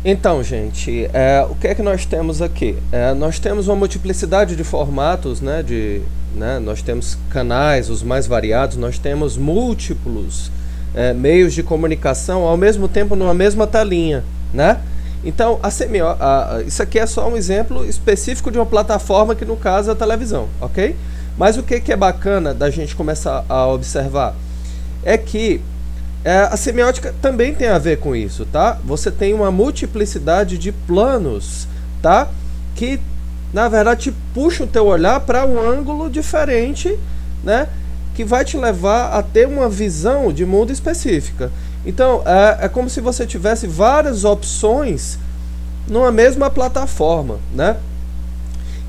Então, gente, o que é que nós temos aqui? Nós temos uma multiplicidade de formatos, né, nós temos canais, os mais variados, nós temos múltiplos meios de comunicação ao mesmo tempo numa mesma telinha, né? Então, isso aqui é só um exemplo específico de uma plataforma que no caso é a televisão, ok? Mas o que é bacana da gente começar a observar é que a semiótica também tem a ver com isso, tá? Você tem uma multiplicidade de planos, tá? Que, na verdade, te puxa o teu olhar para um ângulo diferente, né? Que vai te levar a ter uma visão de mundo específica. Então, é como se você tivesse várias opções numa mesma plataforma, né?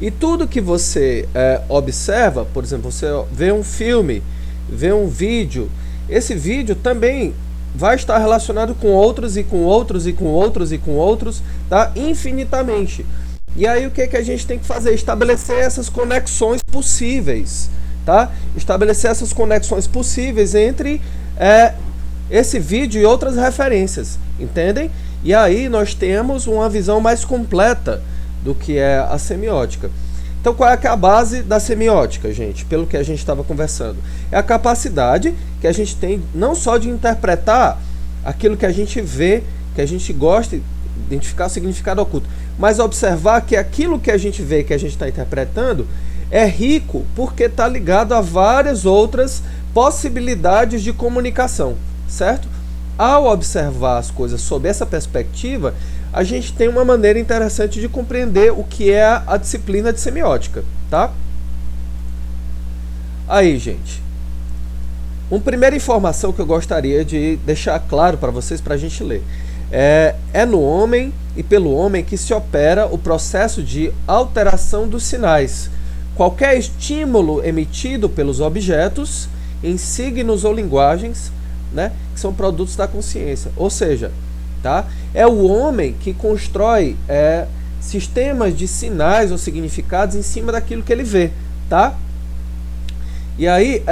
E tudo que você observa, por exemplo, você vê um filme, vê um vídeo, esse vídeo também vai estar relacionado com outros e com outros e com outros e com outros, tá? Infinitamente. E aí o que a gente tem que fazer? Estabelecer essas conexões possíveis, tá? Estabelecer essas conexões possíveis entre esse vídeo e outras referências, entendem? E aí nós temos uma visão mais completa do que é a semiótica. Então, qual é que é a base da semiótica, gente? Pelo que a gente estava conversando. É a capacidade que a gente tem não só de interpretar aquilo que a gente vê, que a gente gosta, identificar o significado oculto, mas observar que aquilo que a gente vê, que a gente está interpretando, é rico porque está ligado a várias outras possibilidades de comunicação, certo? Ao observar as coisas sob essa perspectiva, a gente tem uma maneira interessante de compreender o que é a disciplina de semiótica, tá? Aí, gente, uma primeira informação que eu gostaria de deixar claro para vocês, para a gente ler. É no homem e pelo homem que se opera o processo de alteração dos sinais. Qualquer estímulo emitido pelos objetos, em signos ou linguagens, né, que são produtos da consciência. Ou seja, tá? É o homem que constrói sistemas de sinais ou significados em cima daquilo que ele vê, tá? E aí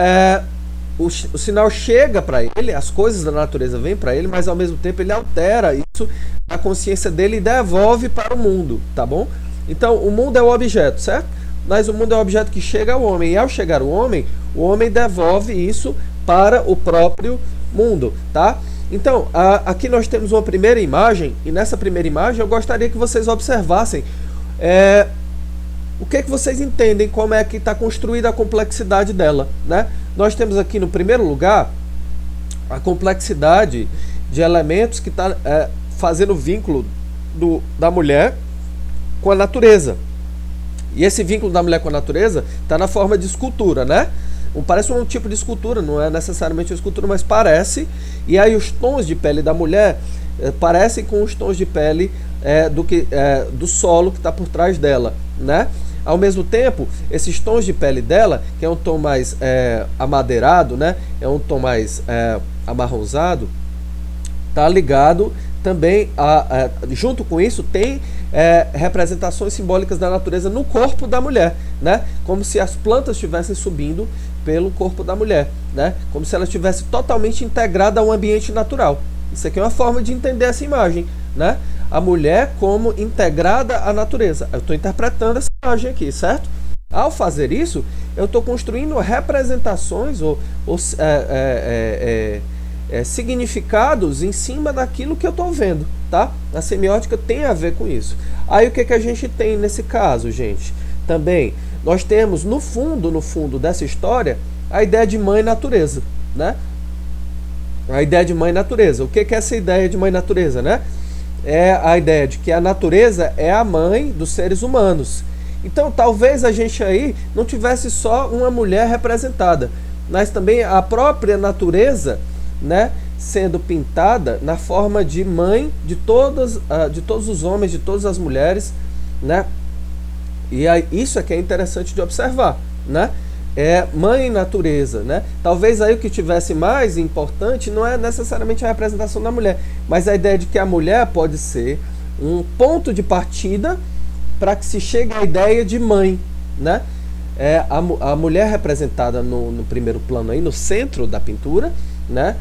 o sinal chega para ele, as coisas da natureza vêm para ele, mas ao mesmo tempo ele altera isso na consciência dele e devolve para o mundo, tá bom? Então o mundo é o objeto, certo? Mas o mundo é o objeto que chega ao homem, e ao chegar o homem devolve isso para o próprio mundo, tá? Então, aqui nós temos uma primeira imagem, e nessa primeira imagem eu gostaria que vocês observassem o que vocês entendem, como é que está construída a complexidade dela, né? Nós temos aqui no primeiro lugar a complexidade de elementos que está fazendo o vínculo da mulher com a natureza. E esse vínculo da mulher com a natureza está na forma de escultura, né? Parece um tipo de escultura, não é necessariamente uma escultura, mas parece. E aí os tons de pele da mulher parecem com os tons de pele do solo que está por trás dela, né? Ao mesmo tempo, esses tons de pele dela, que é um tom mais amadeirado, né? É um tom mais amarronzado, está ligado também junto com isso tem representações simbólicas da natureza no corpo da mulher, né? Como se as plantas estivessem subindo pelo corpo da mulher, né? Como se ela estivesse totalmente integrada ao ambiente natural. Isso aqui é uma forma de entender essa imagem, né? A mulher como integrada à natureza. Eu estou interpretando essa imagem aqui, certo? Ao fazer isso, eu estou construindo representações ou significados em cima daquilo que eu estou vendo, tá? A semiótica tem a ver com isso. Aí o que a gente tem nesse caso, gente? Também nós temos no fundo dessa história a ideia de mãe natureza, né? A ideia de mãe natureza. O que é essa ideia de mãe natureza, né? É a ideia de que a natureza é a mãe dos seres humanos. Então talvez a gente aí não tivesse só uma mulher representada, mas também a própria natureza, né, sendo pintada na forma de mãe de todos os homens, de todas as mulheres, né? E aí, isso é que é interessante de observar, né? É mãe natureza, né? Talvez aí o que tivesse mais importante não é necessariamente a representação da mulher, mas a ideia de que a mulher pode ser um ponto de partida para que se chegue à ideia de mãe, né? A mulher representada no primeiro plano aí, no centro da pintura, né?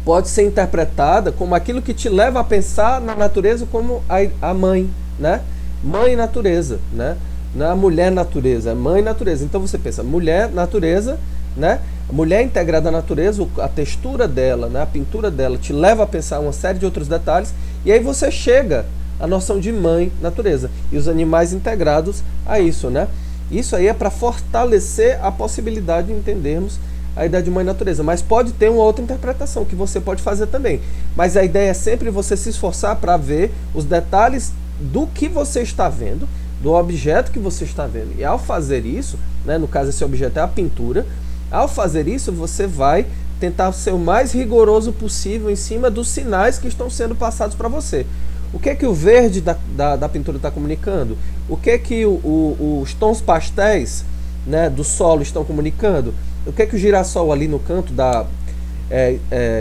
pode ser interpretada como aquilo que te leva a pensar na natureza como a mãe, né? Mãe natureza, né? Não é a mulher natureza, é mãe natureza. Então você pensa, mulher natureza, né? A mulher integrada à natureza, a textura dela, né? A pintura dela te leva a pensar uma série de outros detalhes, e aí você chega à noção de mãe natureza. E os animais integrados a isso, né? Isso aí é para fortalecer a possibilidade de entendermos a ideia de mãe natureza, mas pode ter uma outra interpretação que você pode fazer também. Mas a ideia é sempre você se esforçar para ver os detalhes do que você está vendo, do objeto que você está vendo. E ao fazer isso, né, no caso esse objeto é a pintura, ao fazer isso você vai tentar ser o mais rigoroso possível em cima dos sinais que estão sendo passados para você. O que é que o verde da pintura está comunicando? O que é que os tons pastéis, né, do solo estão comunicando? O que é que o girassol ali no canto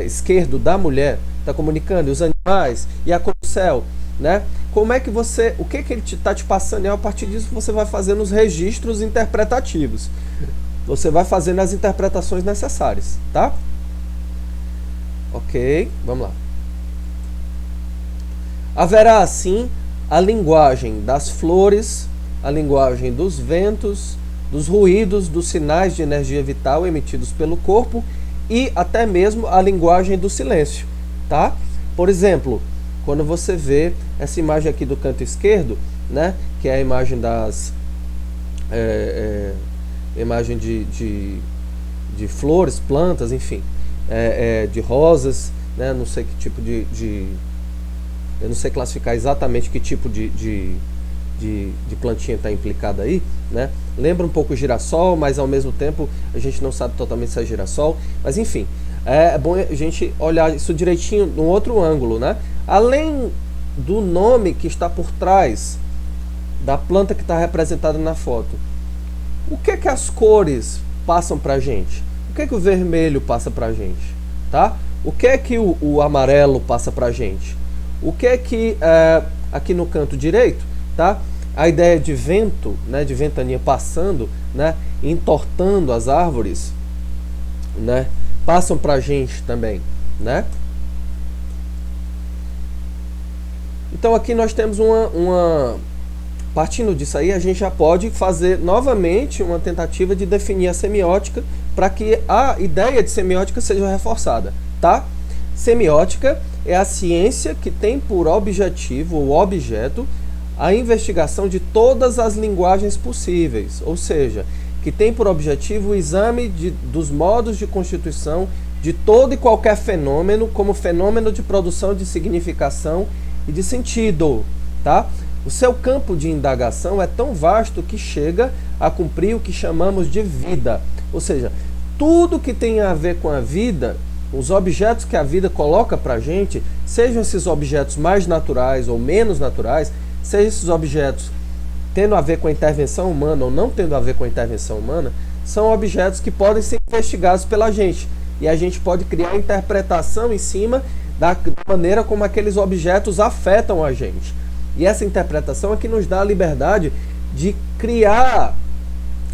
esquerdo da mulher está comunicando? Os animais e a cor do céu, né? Como é que você, o que é que ele está te passando? E a partir disso você vai fazendo os registros interpretativos. Você vai fazendo as interpretações necessárias, tá? Ok, vamos lá. Haverá assim a linguagem das flores, a linguagem dos ventos, dos ruídos, dos sinais de energia vital emitidos pelo corpo e até mesmo a linguagem do silêncio, tá? Por exemplo, quando você vê essa imagem aqui do canto esquerdo, né, que é a imagem imagem de flores, plantas, enfim, de rosas, né, não sei que tipo eu não sei classificar exatamente que tipo de plantinha está implicada aí, né? Lembra um pouco o girassol, mas ao mesmo tempo a gente não sabe totalmente se é girassol, mas enfim, é bom a gente olhar isso direitinho num outro ângulo, né? Além do nome que está por trás da planta que está representada na foto, o que é que as cores passam pra gente? O que é que o vermelho passa pra gente? Tá? O que é que o amarelo passa pra gente? O que é que aqui no canto direito, tá? A ideia de vento, né, de ventania passando, né, entortando as árvores, né, passam pra gente também, né? Então aqui nós temos partindo disso aí, a gente já pode fazer novamente uma tentativa de definir a semiótica para que a ideia de semiótica seja reforçada, tá? Semiótica é a ciência que tem por objetivo ou objeto a investigação de todas as linguagens possíveis, ou seja, que tem por objetivo o exame dos modos de constituição de todo e qualquer fenômeno como fenômeno de produção de significação e de sentido, tá? O seu campo de indagação é tão vasto que chega a cumprir o que chamamos de vida, ou seja, tudo que tem a ver com a vida, os objetos que a vida coloca para a gente, sejam esses objetos mais naturais ou menos naturais, sejam esses objetos tendo a ver com a intervenção humana ou não tendo a ver com a intervenção humana, são objetos que podem ser investigados pela gente. E a gente pode criar interpretação em cima da maneira como aqueles objetos afetam a gente. E essa interpretação é que nos dá a liberdade de criar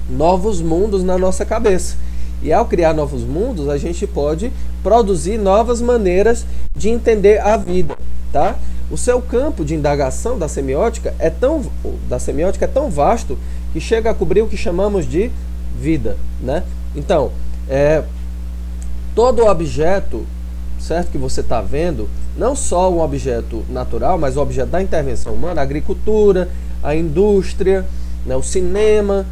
novos mundos na nossa cabeça. E ao criar novos mundos, a gente pode produzir novas maneiras de entender a vida, tá? O seu campo de indagação da semiótica é tão vasto que chega a cobrir o que chamamos de vida, né? Então, todo objeto, certo, que você está vendo, não só um objeto natural, mas o objeto da intervenção humana, a agricultura, a indústria, né, o cinema,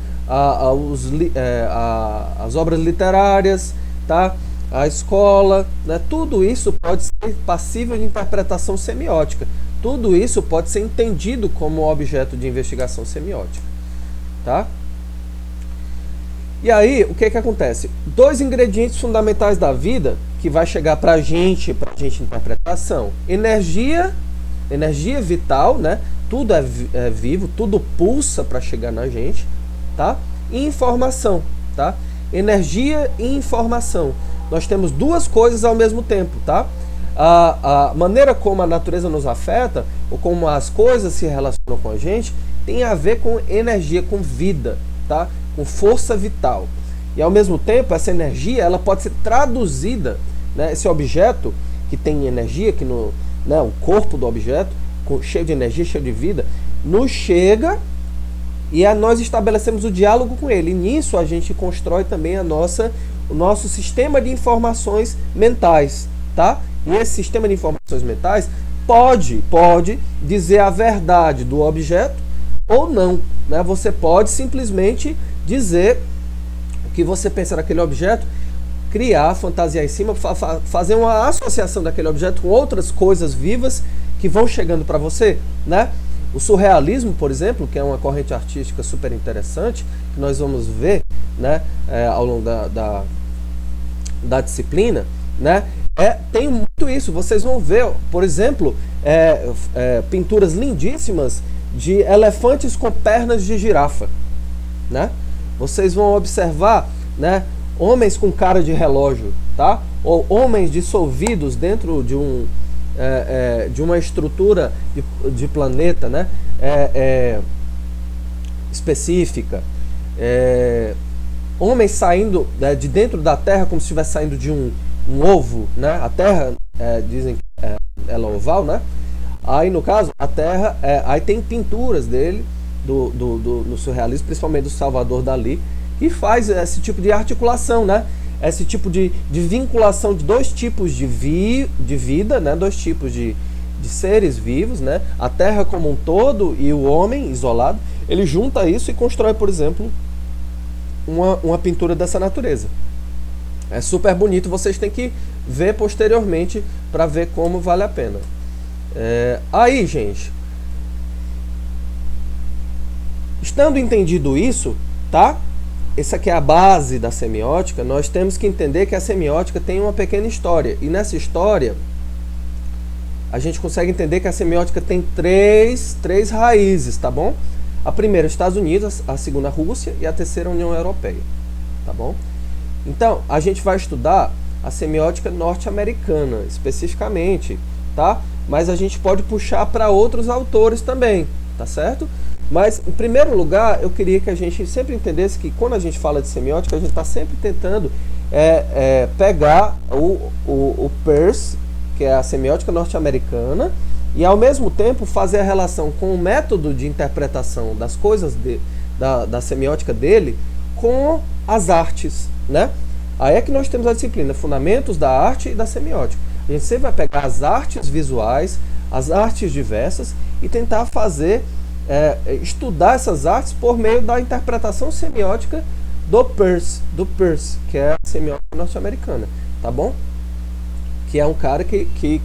as obras literárias, tá? A escola, né? Tudo isso pode ser passível de interpretação semiótica. Tudo isso pode ser entendido como objeto de investigação semiótica, tá? E aí, o que acontece? Dois ingredientes fundamentais da vida que vai chegar pra gente interpretação: energia vital, né? Tudo é vivo, tudo pulsa para chegar na gente, tá? E informação, tá? Energia e informação. Nós temos duas coisas ao mesmo tempo, tá? A maneira como a natureza nos afeta, ou como as coisas se relacionam com a gente, tem a ver com energia, com vida, tá? Com força vital. E ao mesmo tempo, essa energia ela pode ser traduzida, né? Esse objeto que tem energia, que no, né, o corpo do objeto, cheio de energia, cheio de vida, nos chega e nós estabelecemos o diálogo com ele. E nisso a gente constrói também o nosso sistema de informações mentais, tá? E esse sistema de informações mentais pode dizer a verdade do objeto ou não, né? Você pode simplesmente dizer o que você pensa daquele objeto, criar, fantasiar em cima, fazer uma associação daquele objeto com outras coisas vivas que vão chegando para você, né? O surrealismo, por exemplo, que é uma corrente artística super interessante, que nós vamos ver, né, ao longo da disciplina, né, tem muito isso. Vocês vão ver, por exemplo, pinturas lindíssimas de elefantes com pernas de girafa, né? Vocês vão observar, né, homens com cara de relógio, tá? Ou homens dissolvidos dentro de uma estrutura de planeta, né? Específica. Homens saindo de dentro da Terra como se estivesse saindo de um ovo, né? A Terra, dizem que ela é oval, né? Aí, no caso, a Terra, aí tem pinturas dele, no surrealismo, principalmente do Salvador Dalí, que faz esse tipo de articulação, né? Esse tipo de vinculação de dois tipos de vida, né? Dois tipos de seres vivos, né? A Terra como um todo e o homem isolado. Ele junta isso e constrói, por exemplo, uma pintura dessa natureza. É super bonito, vocês têm que ver posteriormente para ver como vale a pena. Aí, gente, estando entendido isso, tá? Essa aqui é a base da semiótica. Nós temos que entender que a semiótica tem uma pequena história. E nessa história, a gente consegue entender que a semiótica tem três raízes, tá bom? A primeira, Estados Unidos, a segunda, Rússia, e a terceira, União Europeia, tá bom? Então, a gente vai estudar a semiótica norte-americana, especificamente, tá? Mas a gente pode puxar para outros autores também, tá certo? Mas, em primeiro lugar, eu queria que a gente sempre entendesse que quando a gente fala de semiótica, a gente está sempre tentando pegar o Peirce, que é a semiótica norte-americana, e ao mesmo tempo fazer a relação com o método de interpretação das coisas da semiótica dele com as artes, né? Aí é que nós temos a disciplina Fundamentos da Arte e da Semiótica. A gente sempre vai pegar as artes visuais, as artes diversas e tentar estudar essas artes por meio da interpretação semiótica do Peirce, que é a semiótica norte-americana, tá bom? Que é um cara que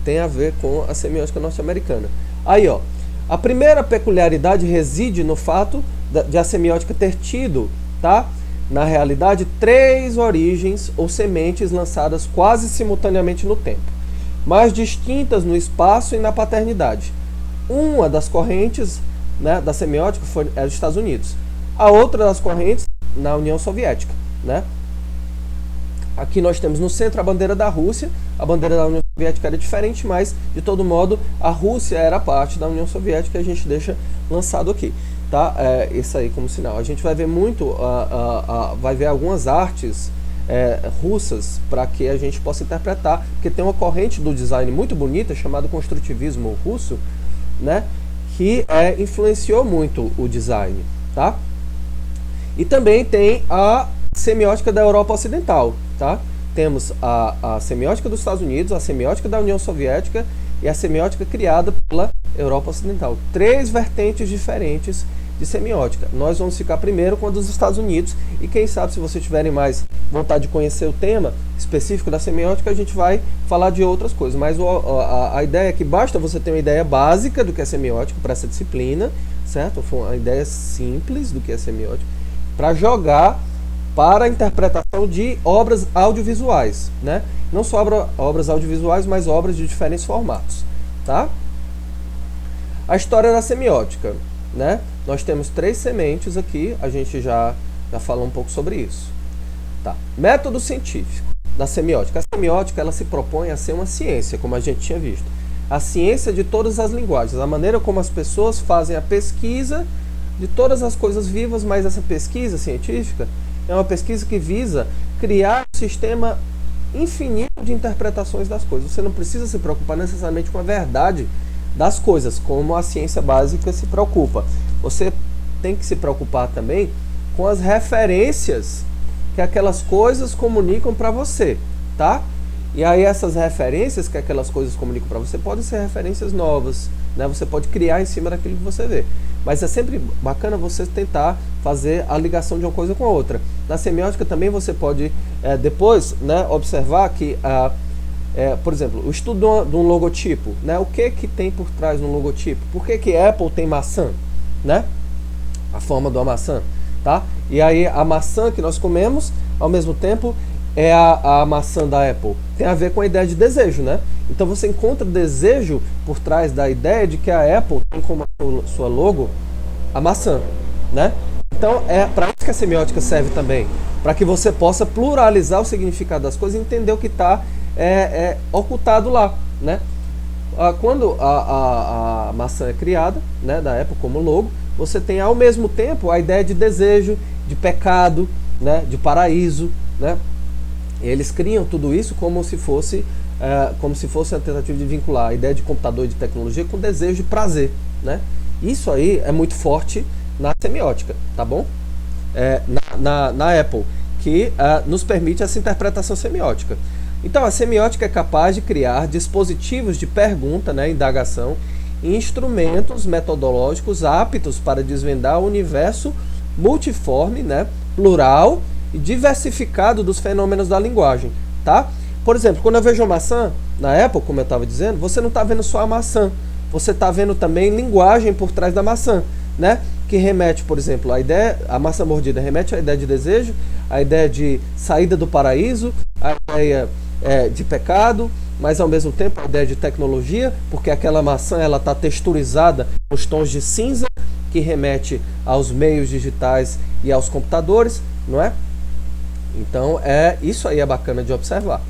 tem a ver com a semiótica norte-americana. Aí, ó, a primeira peculiaridade reside no fato de a semiótica ter tido, tá, na realidade, 3 origens ou sementes lançadas quase simultaneamente no tempo, mas distintas no espaço e na paternidade. Uma das correntes, né, da semiótica é dos Estados Unidos. A outra das correntes na União Soviética, né? Aqui nós temos no centro a bandeira da Rússia. A bandeira da União Soviética era diferente, mas de todo modo a Rússia era parte da União Soviética, e a gente deixa lançado aqui, tá? Isso aí como sinal. A gente vai ver vai ver algumas artes russas para que a gente possa interpretar, porque tem uma corrente do design muito bonita chamada construtivismo russo, né, que influenciou muito o design, tá? E também tem a semiótica da Europa Ocidental, tá? Temos a semiótica dos Estados Unidos, a semiótica da União Soviética e a semiótica criada pela Europa Ocidental. 3 vertentes diferentes de semiótica. Nós vamos ficar primeiro com a dos Estados Unidos e quem sabe, se vocês tiverem mais vontade de conhecer o tema específico da semiótica, a gente vai falar de outras coisas. Mas a ideia é que basta você ter uma ideia básica do que é semiótica para essa disciplina, certo? Uma ideia simples do que é semiótica, para jogar para a interpretação de obras audiovisuais, né? Não só obras audiovisuais, mas obras de diferentes formatos, tá? A história da semiótica, né? Nós temos 3 sementes aqui, a gente já falou um pouco sobre isso, tá? Método científico da semiótica. A semiótica, ela se propõe a ser uma ciência, como a gente tinha visto. A ciência de todas as linguagens, a maneira como as pessoas fazem a pesquisa de todas as coisas vivas, mas essa pesquisa científica é uma pesquisa que visa criar um sistema infinito de interpretações das coisas. Você não precisa se preocupar necessariamente com a verdade das coisas, como a ciência básica se preocupa. Você tem que se preocupar também com as referências que aquelas coisas comunicam para você, tá? E aí essas referências que aquelas coisas comunicam para você podem ser referências novas, né? Você pode criar em cima daquilo que você vê. Mas é sempre bacana você tentar fazer a ligação de uma coisa com a outra. Na semiótica também você pode depois, né, observar que, por exemplo, o estudo de um logotipo, né? O que tem por trás de um logotipo? Por que Apple tem maçã, né? A forma de uma maçã, tá? E aí a maçã que nós comemos, ao mesmo tempo, é a maçã da Apple. Tem a ver com a ideia de desejo, né? Então você encontra desejo por trás da ideia de que a Apple tem como sua logo a maçã, né? Então é para isso que a semiótica serve também, para que você possa pluralizar o significado das coisas e entender o que está ocultado lá, né? Quando a maçã é criada, né, da Apple como logo, você tem ao mesmo tempo a ideia de desejo, de pecado, né, de paraíso, né? Eles criam tudo isso como se fosse a tentativa de vincular a ideia de computador e de tecnologia com desejo de prazer, né? Isso aí é muito forte na semiótica, tá bom? Na Apple, que nos permite essa interpretação semiótica. Então, a semiótica é capaz de criar dispositivos de pergunta, né, indagação, e instrumentos metodológicos aptos para desvendar o universo multiforme, né, plural e diversificado dos fenômenos da linguagem, tá? Por exemplo, quando eu vejo a maçã na Apple, como eu estava dizendo, você não está vendo só a maçã, você está vendo também linguagem por trás da maçã, né? Que remete, por exemplo, a maçã mordida remete à ideia de desejo, à ideia de saída do paraíso, à ideia de pecado, mas ao mesmo tempo a ideia de tecnologia, porque aquela maçã ela está texturizada com os tons de cinza, que remete aos meios digitais e aos computadores, não é? Então isso aí é bacana de observar.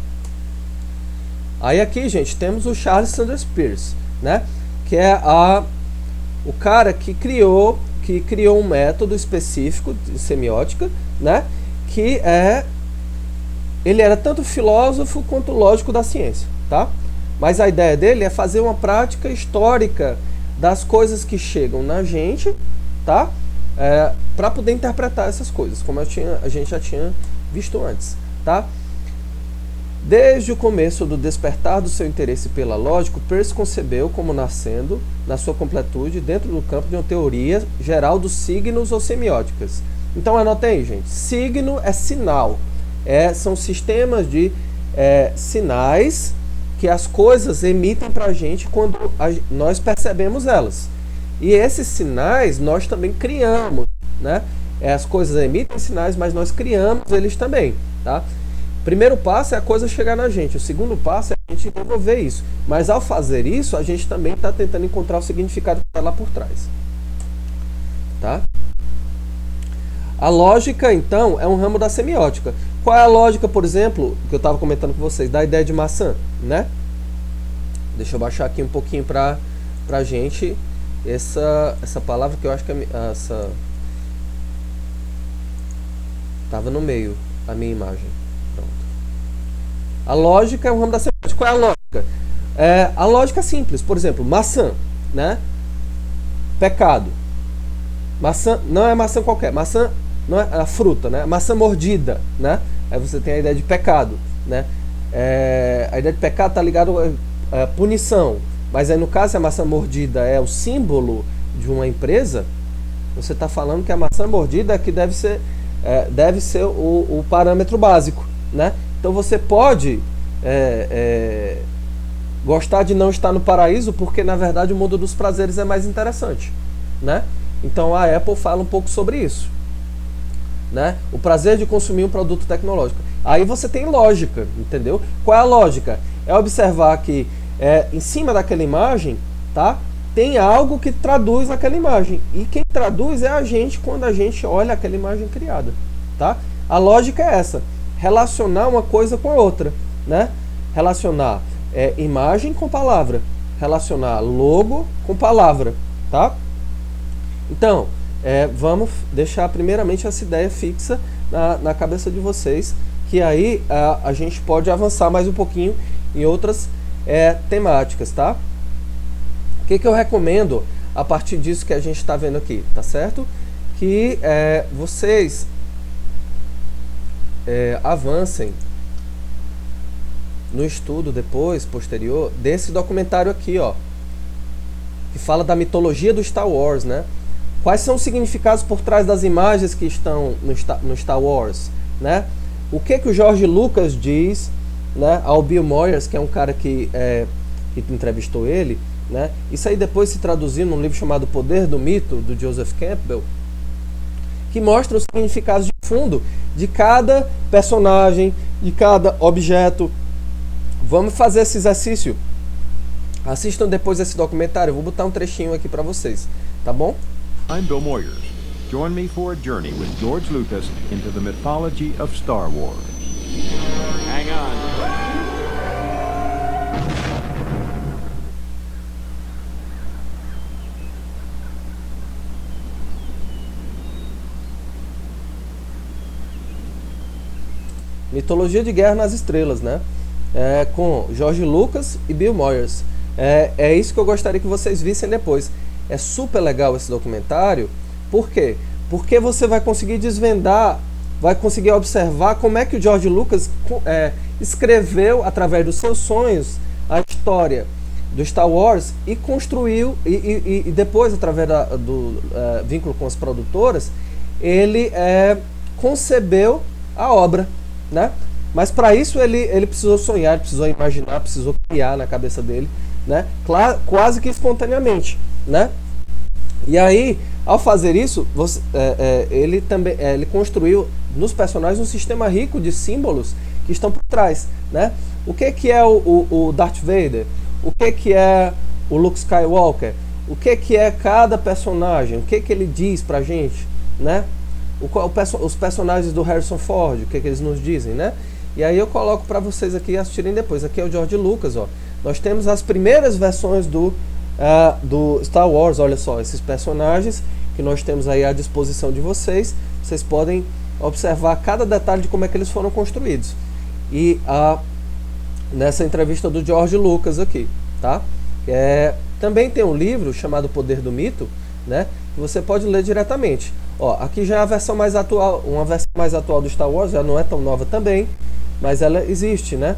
Aí aqui, gente, temos o Charles Sanders Peirce, né? Que é o cara que criou um método específico de semiótica, né? Que ele era tanto filósofo quanto lógico da ciência, tá? Mas a ideia dele é fazer uma prática histórica das coisas que chegam na gente, tá? Para poder interpretar essas coisas, como a gente já tinha visto antes, tá? Desde o começo do despertar do seu interesse pela lógica, Peirce concebeu como nascendo, na sua completude, dentro do campo de uma teoria geral dos signos ou semióticas. Então anota aí, gente. Signo é sinal. São sistemas de sinais que as coisas emitem para a gente quando nós percebemos elas. E esses sinais nós também criamos, né? As coisas emitem sinais, mas nós criamos eles também, tá? Primeiro passo é a coisa chegar na gente. O segundo passo é a gente desenvolver isso. Mas ao fazer isso, a gente também está tentando encontrar o significado que está lá por trás. Tá? A lógica, então, é um ramo da semiótica. Qual é a lógica, por exemplo, que eu estava comentando com vocês, da ideia de maçã, né? Deixa eu baixar aqui um pouquinho para a gente essa palavra que eu acho que estava no meio, a minha imagem. A lógica é um ramo da semiótica. Qual é a lógica? A lógica é simples. Por exemplo, maçã, né? Pecado. Maçã não é maçã qualquer. Maçã não é a fruta, né? Maçã mordida, né? Aí você tem a ideia de pecado, né? A ideia de pecado está ligada à punição. Mas aí no caso, se a maçã mordida é o símbolo de uma empresa, você está falando que a maçã mordida é que deve ser o parâmetro básico, né? Então você pode gostar de não estar no paraíso, porque na verdade o mundo dos prazeres é mais interessante, né? Então a Apple fala um pouco sobre isso, né? O prazer de consumir um produto tecnológico. Aí você tem lógica, entendeu? Qual é a lógica? É observar que em cima daquela imagem, tá? Tem algo que traduz aquela imagem. E quem traduz é a gente quando a gente olha aquela imagem criada, tá? A lógica é essa. Relacionar uma coisa com a outra, né? Relacionar imagem com palavra, relacionar logo com palavra, tá? Então, vamos deixar primeiramente essa ideia fixa na cabeça de vocês, que aí a gente pode avançar mais um pouquinho em outras temáticas, tá? O que eu recomendo a partir disso que a gente está vendo aqui, tá certo? Que vocês avancem no estudo depois, posterior, desse documentário aqui, ó, que fala da mitologia do Star Wars, né? Quais são os significados por trás das imagens que estão no Star Wars, né? O que o George Lucas diz, né, ao Bill Moyers, que é um cara que entrevistou ele, né? Isso aí depois se traduziu num livro chamado O Poder do Mito, do Joseph Campbell, que mostra os significados de fundo de cada personagem, de cada objeto. Vamos fazer esse exercício. Assistam depois esse documentário. Eu vou botar um trechinho aqui para vocês, tá bom? I'm Bill Moyers. Join me for a journey with George Lucas into the mythology of Star Wars. Hang on. Mitologia de Guerra nas Estrelas, né? Com George Lucas e Bill Moyers. É isso que eu gostaria que vocês vissem depois. É super legal esse documentário. Por quê? Porque você vai conseguir desvendar, vai conseguir observar como é que o George Lucas escreveu, através dos seus sonhos, a história do Star Wars e construiu, e depois, através do vínculo com as produtoras, ele concebeu a obra, né? Mas para isso ele precisou sonhar, precisou imaginar, precisou criar na cabeça dele, né? Quase que espontaneamente, né? E aí, ao fazer isso, ele também ele construiu nos personagens um sistema rico de símbolos que estão por trás, né? O que é o Darth Vader? O que é o Luke Skywalker? O que é cada personagem? O que ele diz pra gente, né? Os personagens do Harrison Ford, o que eles nos dizem, né? E aí eu coloco para vocês aqui assistirem depois. Aqui é o George Lucas, ó. Nós temos as primeiras versões do Star Wars, olha só, esses personagens que nós temos aí à disposição de vocês. Vocês podem observar cada detalhe de como é que eles foram construídos. E nessa entrevista do George Lucas aqui, tá? Também tem um livro chamado O Poder do Mito, né? Que você pode ler diretamente. Ó, aqui já é a versão mais atual, uma versão mais atual do Star Wars, já não é tão nova também, mas ela existe, né?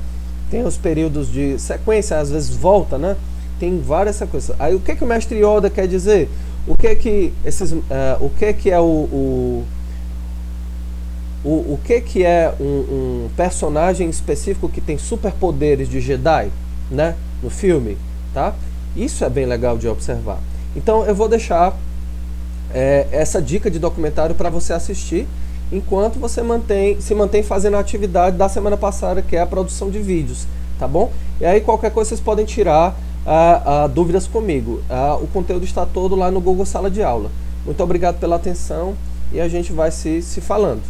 Tem os períodos de sequência, às vezes volta, né? Tem várias sequências. Aí o que o Mestre Yoda quer dizer? O que é um personagem específico que tem superpoderes de Jedi, né? No filme, tá? Isso é bem legal de observar. Então eu vou deixar essa dica de documentário para você assistir enquanto você se mantém fazendo a atividade da semana passada, que é a produção de vídeos, tá bom? E aí qualquer coisa vocês podem tirar dúvidas comigo. O conteúdo está todo lá no Google Sala de Aula. Muito obrigado pela atenção e a gente vai se falando.